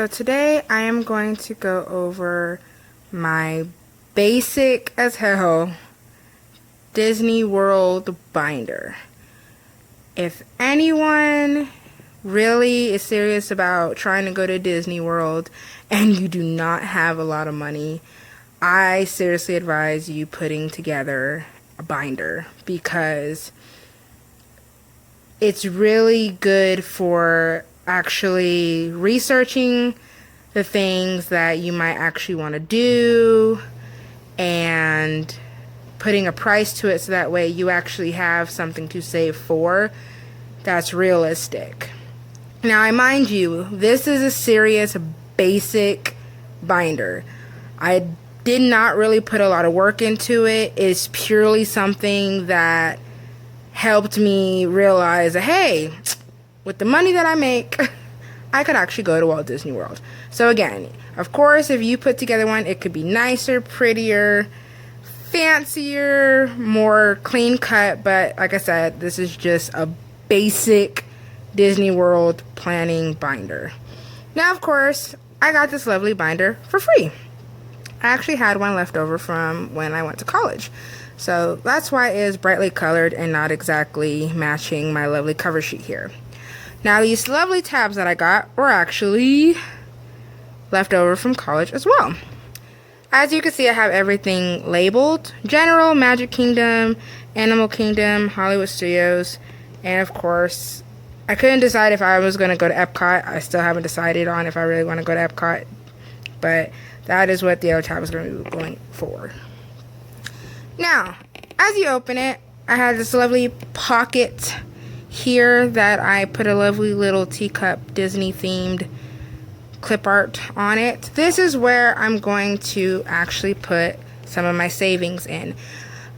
So today I am going to go over my basic as hell Disney World binder. If anyone really is serious about trying to go to Disney World and you do not have a lot of money, I seriously advise you putting together a binder because it's really good for actually researching the things that you might actually want to do and putting a price to it so that way you actually have something to save for that's realistic. Now, I mind you, this is a serious basic binder. I did not really put a lot of work into it. It's purely something that helped me realize that, hey, with the money that I make, I could actually go to Walt Disney World. So again, of course, if you put together one, it could be nicer, prettier, fancier, more clean cut. But like I said, this is just a basic Disney World planning binder. Now, of course, I got this lovely binder for free. I actually had one left over from when I went to college. So that's why it is brightly colored and not exactly matching my lovely cover sheet here. Now, these lovely tabs that I got were actually left over from college as well. As you can see, I have everything labeled: General, Magic Kingdom, Animal Kingdom, Hollywood Studios, and of course, I couldn't decide if I was going to go to Epcot. I still haven't decided on if I really want to go to Epcot, but that is what the other tab is going to be going for. Now, as you open it, I have this lovely pocket here that I put a lovely little teacup Disney themed clip art on it. This is where I'm going to actually put some of my savings in.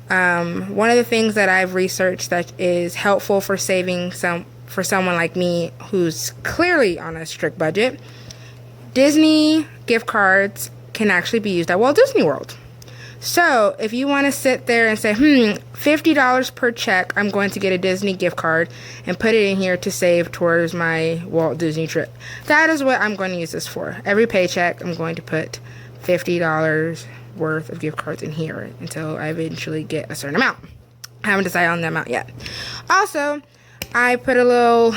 One of the things that I've researched that is helpful for saving for someone like me who's clearly on a strict budget, Disney gift cards can actually be used at Walt Disney World. So if you want to sit there and say, $50 per check, I'm going to get a Disney gift card and put it in here to save towards my Walt Disney trip, that is what I'm going to use this for. Every paycheck, I'm going to put $50 worth of gift cards in here until I eventually get a certain amount. I haven't decided on the amount yet. Also, I put a little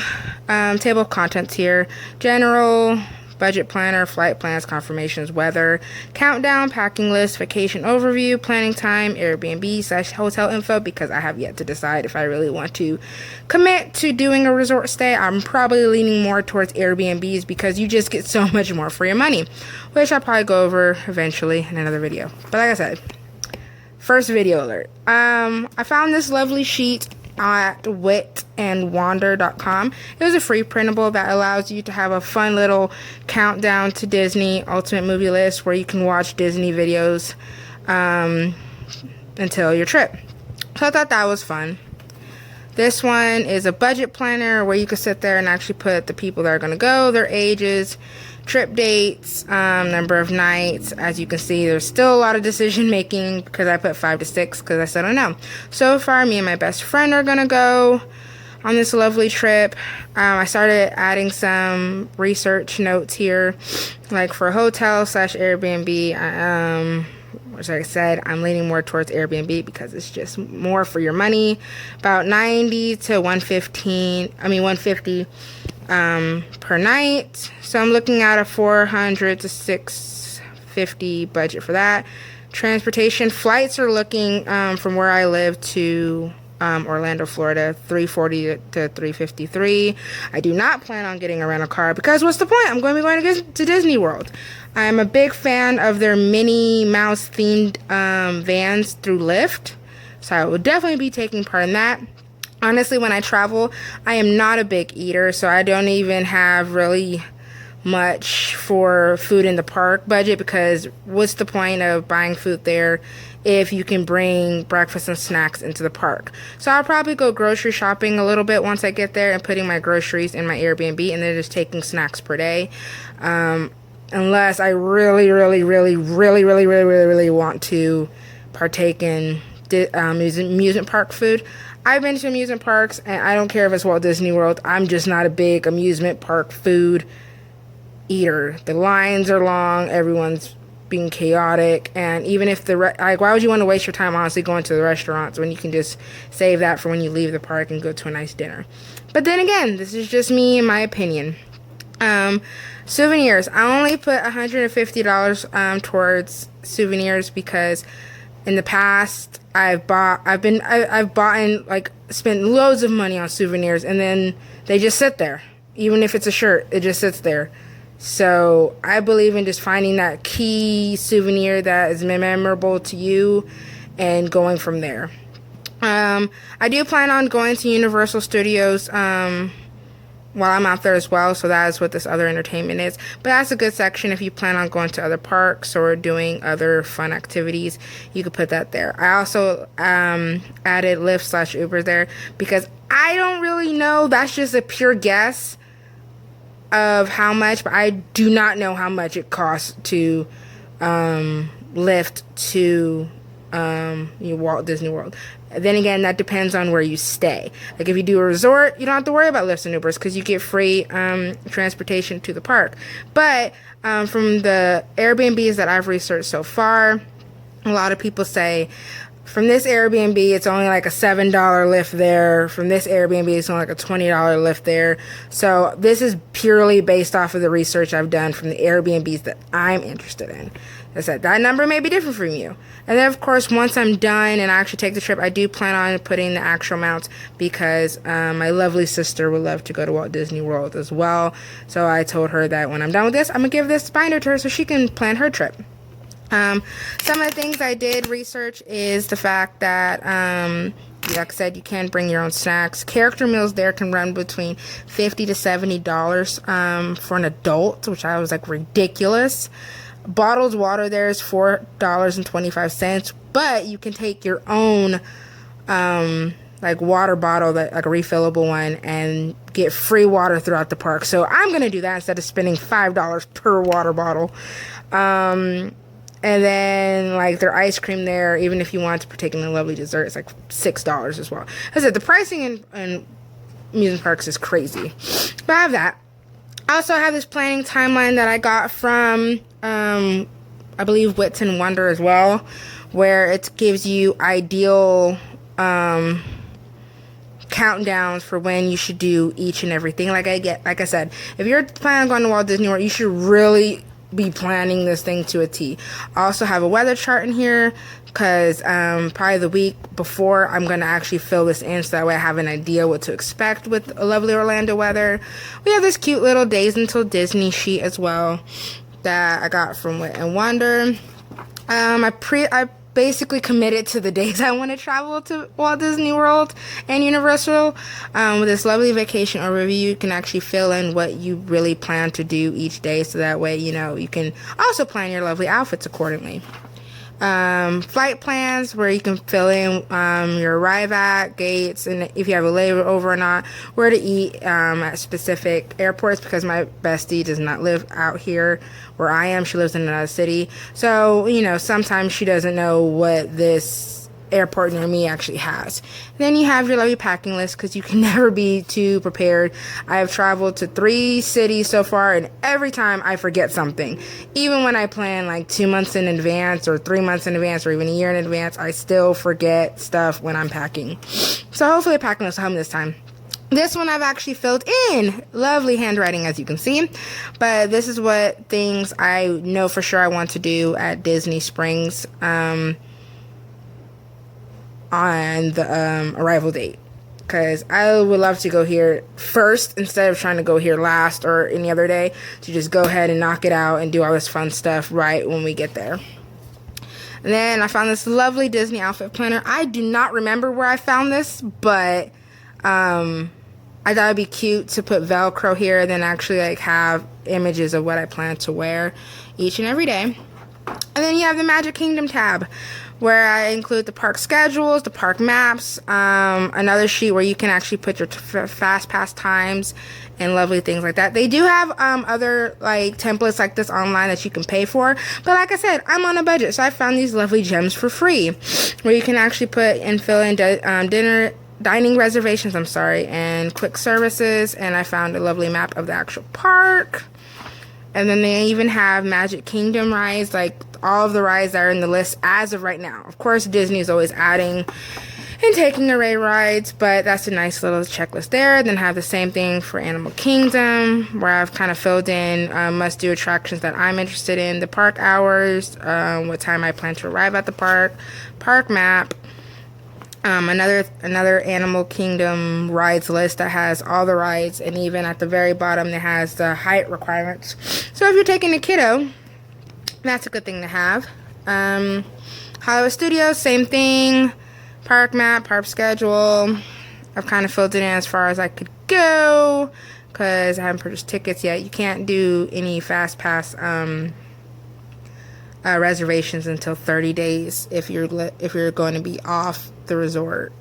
table of contents here: general, budget planner, flight plans, confirmations, weather, countdown, packing list, vacation overview, planning time, Airbnb/hotel info, because I have yet to decide if I really want to commit to doing a resort stay. I'm probably leaning more towards Airbnbs because you just get so much more for your money, which I'll probably go over eventually in another video. But like I said, first video alert. I found this lovely sheet at witandwander.com. It was a free printable that allows you to have a fun little countdown to Disney Ultimate Movie List where you can watch Disney videos until your trip. So I thought that was fun. This one is a budget planner where you can sit there and actually put the people that are going to go, their ages, trip dates, number of nights. As you can see, there's still a lot of decision making because I put 5 to 6 because I said, oh no. So far, me and my best friend are going to go on this lovely trip. I started adding some research notes here, like for hotel/Airbnb. Which, like I said, I'm leaning more towards Airbnb because it's just more for your money. About 90 to 150 per night. So I'm looking at a 400 to 650 budget for that. Transportation flights are looking from where I live to Orlando, Florida, $340 to $353. I do not plan on getting a rental car because what's the point? I'm going to be going to Disney World. I'm a big fan of their Minnie Mouse themed vans through Lyft, so I will definitely be taking part in that. Honestly, when I travel, I am not a big eater, so I don't even have really much for food in the park budget because what's the point of buying food there if you can bring breakfast and snacks into the park? So I'll probably go grocery shopping a little bit once I get there and putting my groceries in my Airbnb and then just taking snacks per day. Unless I really want to partake in amusement park food. I've been to amusement parks, and I don't care if it's Walt Disney World. I'm just not a big amusement park food either. The lines are long, everyone's being chaotic, and even if like, why would you want to waste your time honestly going to the restaurants when you can just save that for when you leave the park and go to a nice dinner? But then again, this is just me and my opinion. Souvenirs. I only put $150 towards souvenirs because in the past I've bought and like spent loads of money on souvenirs, and then they just sit there. Even if it's a shirt, it just sits there. So I believe in just finding that key souvenir that is memorable to you and going from there. I do plan on going to Universal Studios while I'm out there as well, so that is what this other entertainment is. But that's a good section if you plan on going to other parks or doing other fun activities. You could put that there. I also added Lyft/Uber there because I don't really know. That's just a pure guess of how much, but I do not know how much it costs to Lyft to Walt Disney World. Then again, that depends on where you stay. Like if you do a resort, you don't have to worry about Lyfts and Ubers because you get free transportation to the park. But from the Airbnbs that I've researched so far, a lot of people say from this Airbnb, it's only like a $7 Lyft there. From this Airbnb, it's only like a $20 Lyft there. So this is purely based off of the research I've done from the Airbnbs that I'm interested in. I said that number may be different from you. And then, of course, once I'm done and I actually take the trip, I do plan on putting the actual amounts because my lovely sister would love to go to Walt Disney World as well. So I told her that when I'm done with this, I'm going to give this binder to her so she can plan her trip. Some of the things I did research is the fact that, like I said, you can bring your own snacks. Character meals there can run between $50 to $70 for an adult, which I was like ridiculous. Bottled water there is $4.25, but you can take your own like water bottle, that like a refillable one, and get free water throughout the park. So I'm gonna do that instead of spending $5 per water bottle. And then, like, their ice cream there, even if you want to partake in the lovely dessert, it's like $6 as well. As I said, the pricing in amusement parks is crazy. But I have that. I also have this planning timeline that I got from, I believe, Wits and Wonder as well, where it gives you ideal countdowns for when you should do each and everything. Like I said, if you're planning on going to Walt Disney World, you should really be planning this thing to a T. I also have a weather chart in here because probably the week before I'm going to actually fill this in so that way I have an idea what to expect with a lovely Orlando weather. We have this cute little Days Until Disney sheet as well that I got from Wit and Wonder. I basically committed to the days I want to travel to Walt Disney World and Universal. With this lovely vacation overview, you can actually fill in what you really plan to do each day, so that way, you know, you can also plan your lovely outfits accordingly. Flight plans where you can fill in your arrive at, gates, and if you have a layover or not, where to eat at specific airports, because my bestie does not live out here where I am. She lives in another city, so you know, sometimes she doesn't know what this airport near me actually has. Then you have your lovely packing list, because you can never be too prepared. I have traveled to 3 cities so far, and every time I forget something. Even when I plan like 2 months in advance or 3 months in advance or even a year in advance, I still forget stuff when I'm packing. So hopefully the packing list will help me this time. This one I've actually filled in. Lovely handwriting, as you can see. But this is what things I know for sure I want to do at Disney Springs on the arrival date, because I would love to go here first instead of trying to go here last or any other day, to just go ahead and knock it out and do all this fun stuff right when we get there. And then I found this lovely Disney outfit planner. I do not remember where I found this, but I thought it'd be cute to put Velcro here and then actually like have images of what I plan to wear each and every day. And then you have the Magic Kingdom tab, where I include the park schedules, the park maps, another sheet where you can actually put your fast pass times and lovely things like that. They do have other like templates like this online that you can pay for, but like I said, I'm on a budget, so I found these lovely gems for free, where you can actually put and fill in dining reservations, and quick services. And I found a lovely map of the actual park. And then they even have Magic Kingdom rides, like all of the rides that are in the list as of right now. Of course, Disney's always adding and taking away rides, but that's a nice little checklist there. Then have the same thing for Animal Kingdom, where I've kind of filled in must-do attractions that I'm interested in, the park hours, what time I plan to arrive at the park map, another Animal Kingdom rides list that has all the rides, and even at the very bottom it has the height requirements. So if you're taking a kiddo, that's a good thing to have. Hollywood Studios, same thing. Park map, park schedule. I've kind of filled it in as far as I could go because I haven't purchased tickets yet. You can't do any fast pass reservations until 30 days if you're going to be off the resort.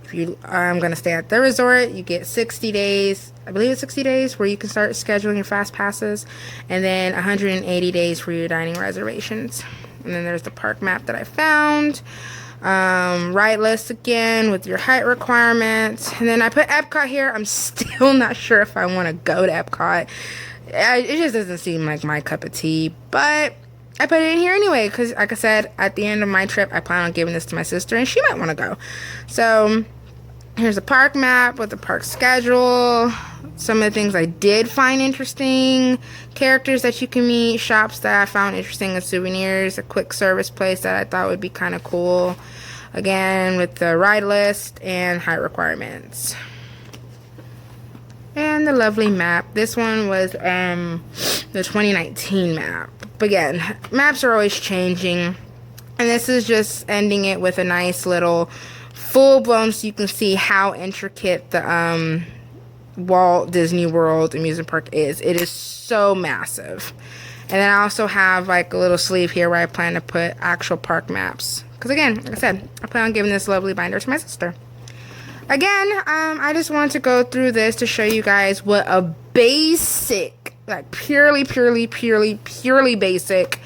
If you are going to stay at the resort, you get 60 days. I believe it's 60 days where you can start scheduling your fast passes, and then 180 days for your dining reservations. And then there's the park map that I found. Ride list again with your height requirements, and then I put Epcot here. I'm still not sure if I want to go to Epcot. It just doesn't seem like my cup of tea, but I put it in here anyway because, like I said, at the end of my trip I plan on giving this to my sister and she might want to go. So here's a park map with the park schedule, some of the things I did find interesting, characters that you can meet, shops that I found interesting, and souvenirs, a quick service place that I thought would be kind of cool. Again, with the ride list and height requirements. And the lovely map. This one was the 2019 map. But again, maps are always changing. And this is just ending it with a nice little full-blown, so you can see how intricate the Walt Disney World amusement park is. It is so massive. And then I also have like a little sleeve here where I plan to put actual park maps. Because again, like I said, I plan on giving this lovely binder to my sister. Again, I just wanted to go through this to show you guys what a basic, like purely basic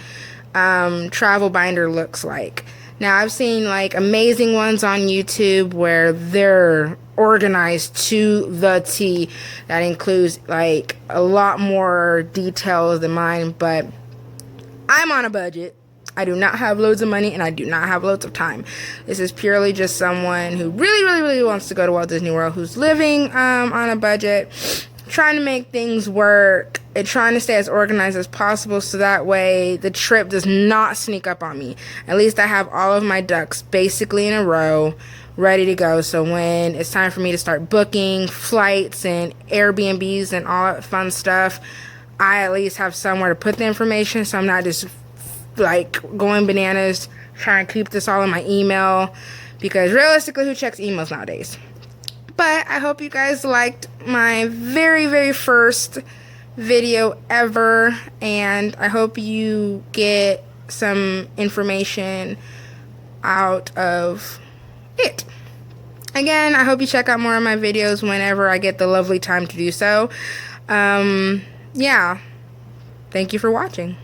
travel binder looks like. Now, I've seen like amazing ones on YouTube where they're organized to the T. That includes like a lot more details than mine, but I'm on a budget. I do not have loads of money and I do not have loads of time. This is purely just someone who really wants to go to Walt Disney World, who's living on a budget, trying to make things work, and trying to stay as organized as possible so that way the trip does not sneak up on me. At least I have all of my ducks basically in a row, ready to go. So when it's time for me to start booking flights and Airbnbs and all that fun stuff, I at least have somewhere to put the information, so I'm not just like going bananas trying to keep this all in my email, because realistically, who checks emails nowadays? But I hope you guys liked my very first video ever, and I hope you get some information out of it. Again, I hope you check out more of my videos whenever I get the lovely time to do so. Yeah, thank you for watching.